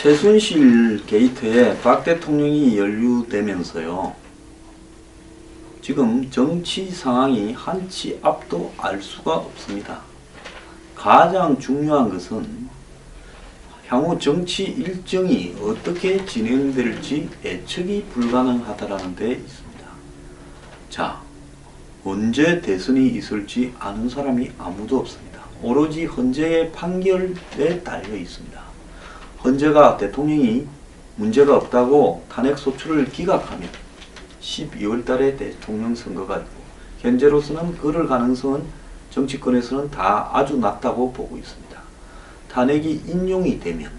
최순실 게이트에 박 대통령이 연루되면서요. 지금 정치 상황이 한치 앞도 알 수가 없습니다. 가장 중요한 것은 향후 정치 일정이 어떻게 진행될지 예측이 불가능하다는 데 있습니다. 자, 언제 대선이 있을지 아는 사람이 아무도 없습니다. 오로지 헌재의 판결에 달려 있습니다. 헌재가 대통령이 문제가 없다고 탄핵 소추를 기각하면 12월 달에 대통령 선거가 있고, 현재로서는 그럴 가능성은 정치권에서는 다 아주 낮다고 보고 있습니다. 탄핵이 인용이 되면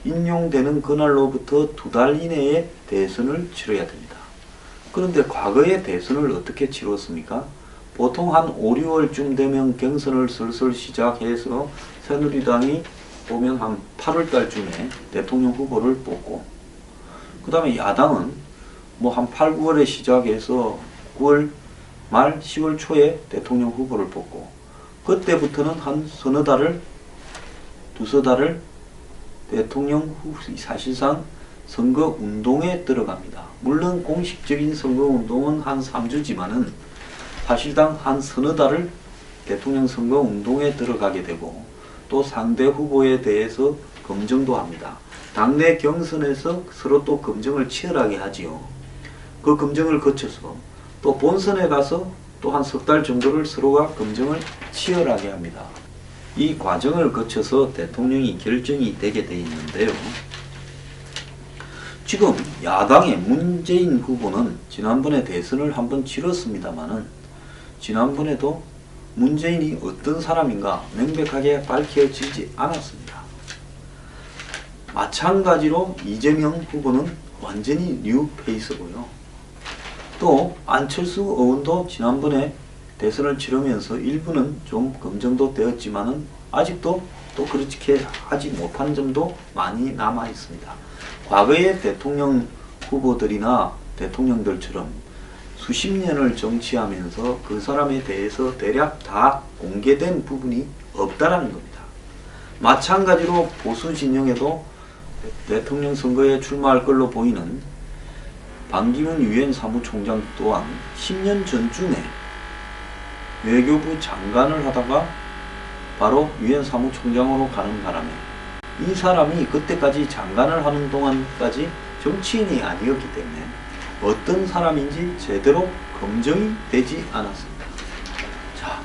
인용되는 그날로부터 2달 이내에 대선을 치러야 됩니다. 그런데 과거의 대선을 어떻게 치렀습니까? 보통 한 5, 6월쯤 되면 경선을 슬슬 시작해서 새누리당이 보면 한 8월 달쯤에 대통령 후보를 뽑고, 그 다음에 야당은 뭐 한 8, 9월에 시작해서 9월 말 10월 초에 대통령 후보를 뽑고, 그때부터는 한 서너 달을 두세 달을 대통령 사실상 선거 운동에 들어갑니다. 물론 공식적인 선거 운동은 한 3주지만은 사실상 한 서너 달을 대통령 선거 운동에 들어가게 되고, 또 상대 후보에 대해서 검증도 합니다. 당내 경선에서 서로 또 검증을 치열하게 하지요. 그 검증을 거쳐서 또 본선에 가서 또 한 석 달 정도를 서로가 검증을 치열하게 합니다. 이 과정을 거쳐서 대통령이 결정이 되게 돼 있는데요. 지금 야당의 문재인 후보는 지난번에 대선을 한번 치렀습니다마는 지난번에도 문재인이 어떤 사람인가 명백하게 밝혀지지 않았습니다. 마찬가지로 이재명 후보는 완전히 뉴 페이스고요. 또 안철수 의원도 지난번에 대선을 치르면서 일부는 좀 검증도 되었지만은 아직도 또 그렇게 하지 못한 점도 많이 남아 있습니다. 과거의 대통령 후보들이나 대통령들처럼 수십 년을 정치하면서 그 사람에 대해서 대략 다 공개된 부분이 없다라는 겁니다. 마찬가지로 보수 진영에도 대통령 선거에 출마할 걸로 보이는 반기문 유엔 사무총장 또한 10년 전쯤에 외교부 장관을 하다가 바로 유엔 사무총장으로 가는 바람에 이 사람이 그때까지 장관을 하는 동안까지 정치인이 아니었기 때문에 어떤 사람인지 제대로 검증이 되지 않았습니다. 자,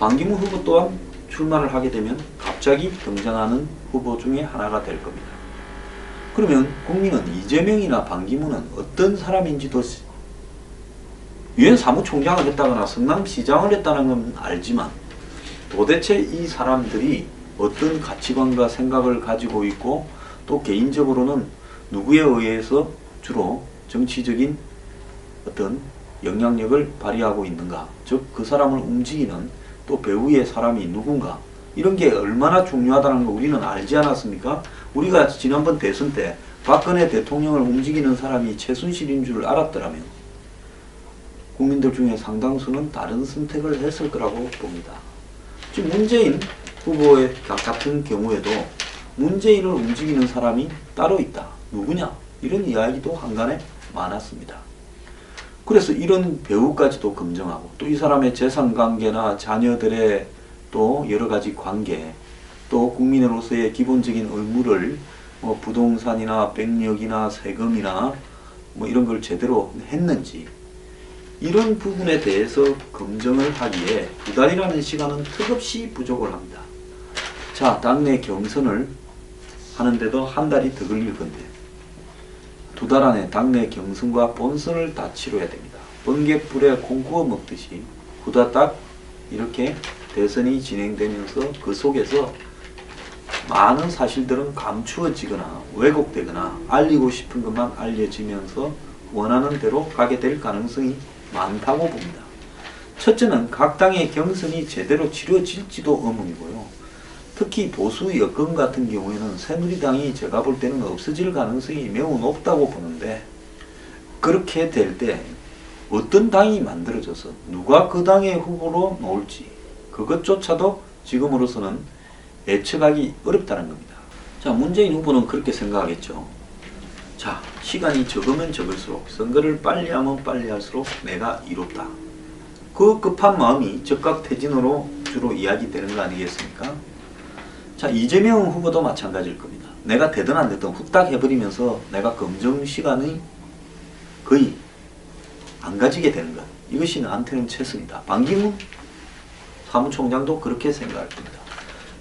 반기문 후보 또한 출마를 하게 되면 갑자기 등장하는 후보 중에 하나가 될 겁니다. 그러면 국민은 이재명이나 반기문은 어떤 사람인지도, 유엔 사무총장을 했다거나 성남시장을 했다는 건 알지만 도대체 이 사람들이 어떤 가치관과 생각을 가지고 있고, 또 개인적으로는 누구에 의해서 주로 정치적인 어떤 영향력을 발휘하고 있는가, 즉 그 사람을 움직이는 또 배후의 사람이 누군가, 이런 게 얼마나 중요하다는 거 우리는 알지 않았습니까? 우리가 지난번 대선 때 박근혜 대통령을 움직이는 사람이 최순실인 줄 알았더라면 국민들 중에 상당수는 다른 선택을 했을 거라고 봅니다. 지금 문재인 후보의 같은 경우에도 문재인을 움직이는 사람이 따로 있다. 누구냐? 이런 이야기도 한간에 많았습니다. 그래서 이런 배우까지도 검증하고, 또 이 사람의 재산관계나 자녀들의 또 여러가지 관계, 또 국민으로서의 기본적인 의무를 뭐 부동산이나 백력이나 세금이나 뭐 이런 걸 제대로 했는지, 이런 부분에 대해서 검증을 하기에 2달이라는 시간은 턱없이 부족을 합니다. 자, 당내 경선을 하는데도 한 달이 더 걸릴 건데 2달 안에 당내 경선과 본선을 다 치러야 됩니다. 번갯불에 콩 구워 먹듯이 후다닥 이렇게 대선이 진행되면서 그 속에서 많은 사실들은 감추어지거나 왜곡되거나 알리고 싶은 것만 알려지면서 원하는 대로 가게 될 가능성이 많다고 봅니다. 첫째는 각 당의 경선이 제대로 치러질지도 의문이고요. 특히 보수 여권 같은 경우에는 새누리당이 제가 볼 때는 없어질 가능성이 매우 높다고 보는데, 그렇게 될 때 어떤 당이 만들어져서 누가 그 당의 후보로 나올지 그것조차도 지금으로서는 예측하기 어렵다는 겁니다. 자, 문재인 후보는 그렇게 생각하겠죠. 자, 시간이 적으면 적을수록, 선거를 빨리 하면 빨리 할수록 내가 이롭다. 그 급한 마음이 적각퇴진으로 주로 이야기되는 거 아니겠습니까? 자, 이재명 후보도 마찬가지일 겁니다. 내가 되든 안 되든 후딱 해버리면서 내가 검증 시간이 거의 안 가지게 되는 것. 이것이 나한테는 최선이다. 반기문 사무총장도 그렇게 생각할 겁니다.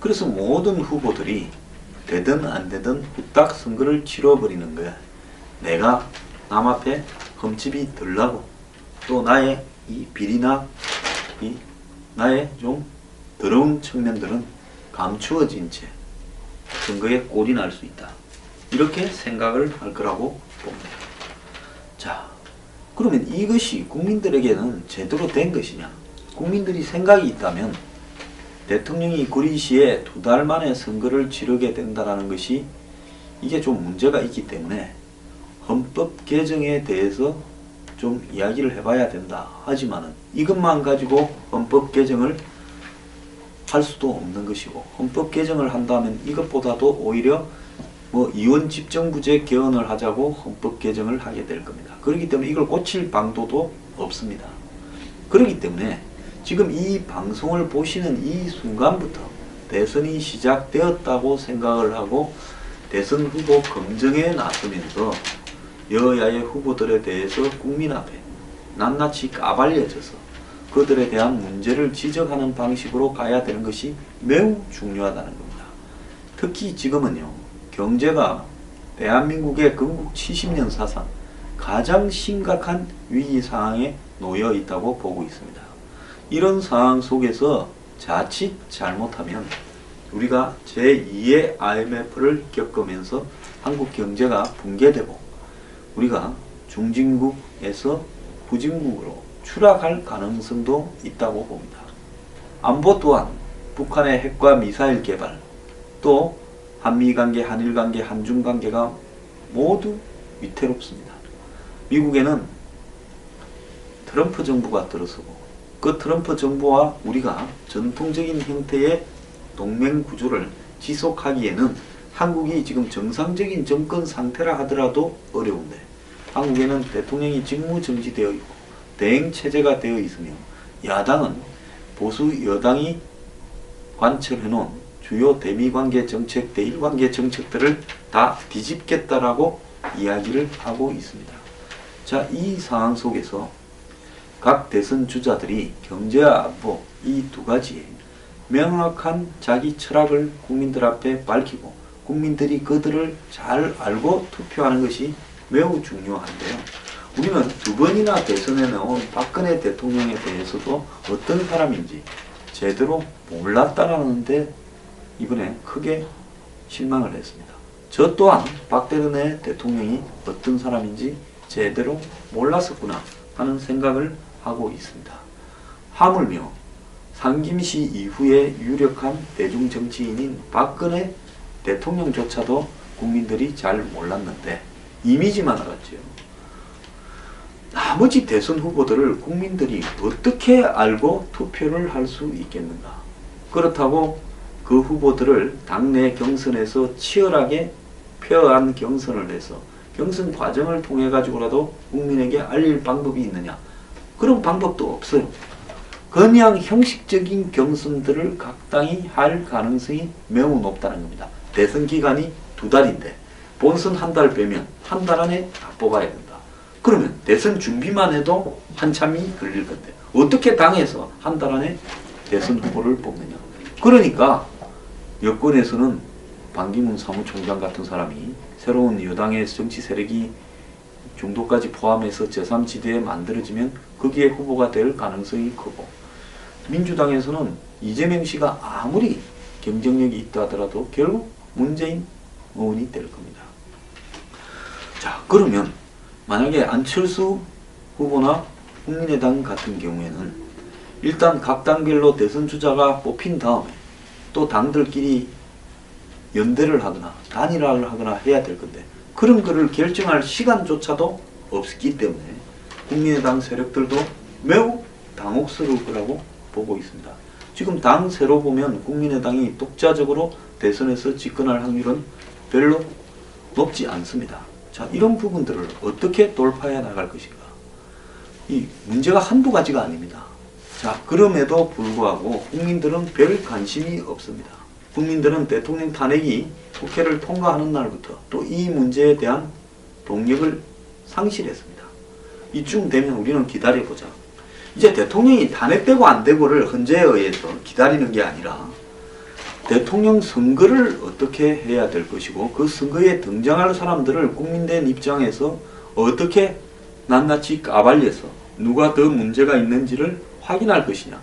그래서 모든 후보들이 되든 안 되든 후딱 선거를 치러버리는 거야. 내가 남 앞에 흠집이 덜 나고 또 나의 이 비리나 이 나의 좀 더러운 측면들은 감추어진 채 선거에 꼴이 날 수 있다. 이렇게 생각을 할 거라고 봅니다. 자, 그러면 이것이 국민들에게는 제대로 된 것이냐? 국민들이 생각이 있다면 대통령이 구리시에 2달 만에 선거를 치르게 된다는 것이 이게 좀 문제가 있기 때문에 헌법 개정에 대해서 좀 이야기를 해봐야 된다. 하지만은 이것만 가지고 헌법 개정을 할 수도 없는 것이고, 헌법 개정을 한다면 이것보다도 오히려 뭐 이원 집정부제 개헌을 하자고 헌법 개정을 하게 될 겁니다. 그렇기 때문에 이걸 고칠 방도도 없습니다. 그렇기 때문에 지금 이 방송을 보시는 이 순간부터 대선이 시작되었다고 생각을 하고 대선 후보 검증에 나서면서 여야의 후보들에 대해서 국민 앞에 낱낱이 까발려져서 그들에 대한 문제를 지적하는 방식으로 가야 되는 것이 매우 중요하다는 겁니다. 특히 지금은요, 경제가 대한민국의 건국 70년 사상 가장 심각한 위기 상황에 놓여 있다고 보고 있습니다. 이런 상황 속에서 자칫 잘못하면 우리가 제2의 IMF를 겪으면서 한국 경제가 붕괴되고 우리가 중진국에서 후진국으로 추락할 가능성도 있다고 봅니다. 안보 또한 북한의 핵과 미사일 개발, 또 한미관계, 한일관계, 한중관계가 모두 위태롭습니다. 미국에는 트럼프 정부가 들어서고 그 트럼프 정부와 우리가 전통적인 형태의 동맹 구조를 지속하기에는 한국이 지금 정상적인 정권 상태라 하더라도 어려운데, 한국에는 대통령이 직무정지되어 있고 대행체제가 되어 있으며 야당은 보수 여당이 관철해놓은 주요 대미관계 정책, 대일관계 정책들을 다 뒤집겠다라고 이야기를 하고 있습니다. 자, 이 상황 속에서 각 대선 주자들이 경제와 안보 이 두 가지에 명확한 자기 철학을 국민들 앞에 밝히고 국민들이 그들을 잘 알고 투표하는 것이 매우 중요한데요. 우리는 2번이나 대선에 나온 박근혜 대통령에 대해서도 어떤 사람인지 제대로 몰랐다라는데 이번에 크게 실망을 했습니다. 저 또한 박근혜 대통령이 어떤 사람인지 제대로 몰랐었구나 하는 생각을 하고 있습니다. 하물며 상김시 이후에 유력한 대중정치인인 박근혜 대통령조차도 국민들이 잘 몰랐는데 이미지만 알았죠. 나머지 대선 후보들을 국민들이 어떻게 알고 투표를 할 수 있겠는가? 그렇다고 그 후보들을 당내 경선에서 치열하게 표한 경선을 해서 경선 과정을 통해 가지고라도 국민에게 알릴 방법이 있느냐? 그런 방법도 없어요. 그냥 형식적인 경선들을 각 당이 할 가능성이 매우 높다는 겁니다. 대선 기간이 2달인데 본선 1달 빼면 1달 안에 다 뽑아야 된다. 그러면 대선 준비만 해도 한참이 걸릴 건데 어떻게 당에서 1달 안에 대선 후보를 뽑느냐. 그러니까 여권에서는 반기문 사무총장 같은 사람이 새로운 여당의 정치 세력이 중도까지 포함해서 제3지대에 만들어지면 거기에 후보가 될 가능성이 크고, 민주당에서는 이재명 씨가 아무리 경쟁력이 있다 하더라도 결국 문재인 의원이 될 겁니다. 자, 그러면 만약에 안철수 후보나 국민의당 같은 경우에는 일단 각 당별로 대선 주자가 뽑힌 다음에 또 당들끼리 연대를 하거나 단일화를 하거나 해야 될 건데 그런 거를 결정할 시간조차도 없기 때문에 국민의당 세력들도 매우 당혹스러울 거라고 보고 있습니다. 지금 당세로 보면 국민의당이 독자적으로 대선에서 집권할 확률은 별로 높지 않습니다. 자, 이런 부분들을 어떻게 돌파해 나갈 것인가? 이 문제가 한두 가지가 아닙니다. 자, 그럼에도 불구하고 국민들은 별 관심이 없습니다. 국민들은 대통령 탄핵이 국회를 통과하는 날부터 또 이 문제에 대한 동력을 상실했습니다. 이쯤 되면 우리는 기다려보자. 이제 대통령이 탄핵되고 안 되고를 헌재에 의해서 기다리는 게 아니라 대통령 선거를 어떻게 해야 될 것이고 그 선거에 등장할 사람들을 국민된 입장에서 어떻게 낱낱이 까발려서 누가 더 문제가 있는지를 확인할 것이냐,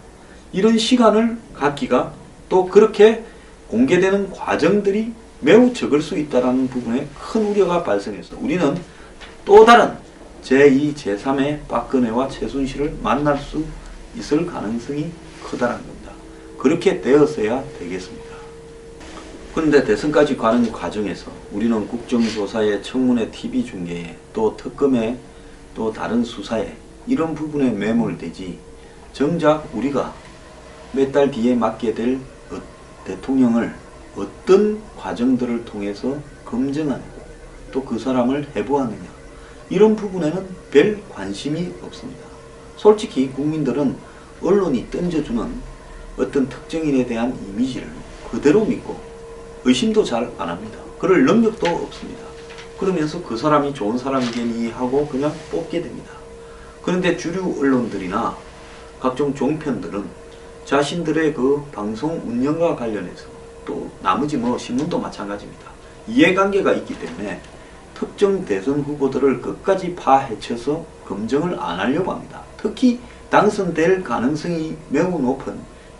이런 시간을 갖기가 또 그렇게 공개되는 과정들이 매우 적을 수 있다는 부분에 큰 우려가 발생해서 우리는 또 다른 제2, 제3의 박근혜와 최순실을 만날 수 있을 가능성이 크다는 겁니다. 그렇게 되었어야 되겠습니다. 그런데 대선까지 가는 과정에서 우리는 국정조사에, 청문회, TV 중계에, 또 특검에, 또 다른 수사에 이런 부분에 매몰되지 정작 우리가 몇 달 뒤에 맡게 될 대통령을 어떤 과정들을 통해서 검증하고 또 그 사람을 해부하느냐, 이런 부분에는 별 관심이 없습니다. 솔직히 국민들은 언론이 던져주는 어떤 특정인에 대한 이미지를 그대로 믿고 의심도 잘 안 합니다. 그럴 능력도 없습니다. 그러면서 그 사람이 좋은 사람이겠니 하고 그냥 뽑게 됩니다. 그런데 주류 언론들이나 각종 종편들은 자신들의 그 방송 운영과 관련해서 또 나머지 신문도 마찬가지입니다. 이해관계가 있기 때문에 특정 대선 후보들을 끝까지 파헤쳐서 검증을 안 하려고 합니다. 특히 당선될 가능성이 매우 높은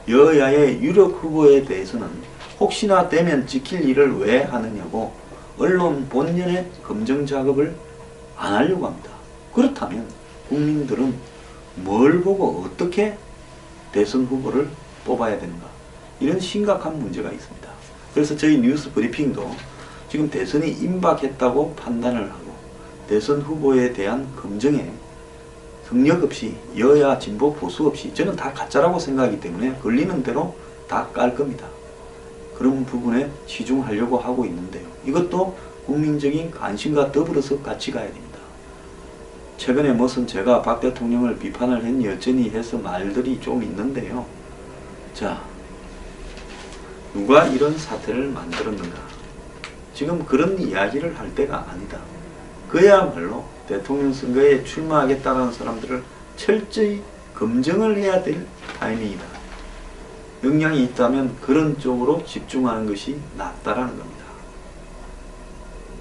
여야의 유력 후보에 대해서는 혹시나 되면 지킬 일을 왜 하느냐고 언론 본연의 검증 작업을 안 하려고 합니다. 그렇다면 국민들은 뭘 보고 어떻게 대선 후보를 뽑아야 되는가? 이런 심각한 문제가 있습니다. 그래서 저희 뉴스 브리핑도 지금 대선이 임박했다고 판단을 하고 대선 후보에 대한 검증에 성역 없이 여야 진보 보수 없이 저는 다 가짜라고 생각하기 때문에 걸리는 대로 다 깔 겁니다. 그런 부분에 치중하려고 하고 있는데요. 이것도 국민적인 관심과 더불어서 같이 가야 됩니다. 최근에 무슨 제가 박 대통령을 비판을 했니 어쩌니 해서 말들이 좀 있는데요. 자, 누가 이런 사태를 만들었는가? 지금 그런 이야기를 할 때가 아니다. 그야말로 대통령 선거에 출마하겠다는 사람들을 철저히 검증을 해야 될 타이밍이다. 역량이 있다면 그런 쪽으로 집중하는 것이 낫다라는 겁니다.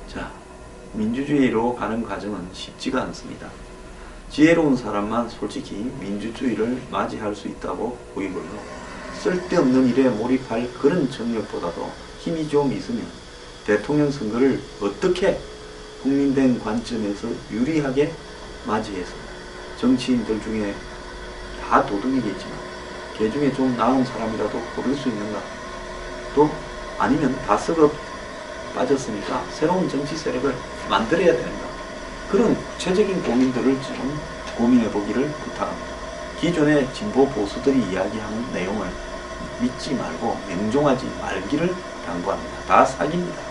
자, 민주주의로 가는 과정은 쉽지가 않습니다. 지혜로운 사람만 솔직히 민주주의를 맞이할 수 있다고 보이고요. 쓸데없는 일에 몰입할 그런 정력보다도 힘이 좀 있으면 대통령 선거를 어떻게 국민된 관점에서 유리하게 맞이해서 정치인들 중에 다 도둑이겠지만 그 중에 좀 나은 사람이라도 고를 수 있는가? 또 아니면 다 썩어 빠졌으니까 새로운 정치 세력을 만들어야 되는가? 그런 구체적인 고민들을 좀 고민해 보기를 부탁합니다. 기존의 진보 보수들이 이야기하는 내용을 믿지 말고 맹종하지 말기를 당부합니다. 다 사기입니다.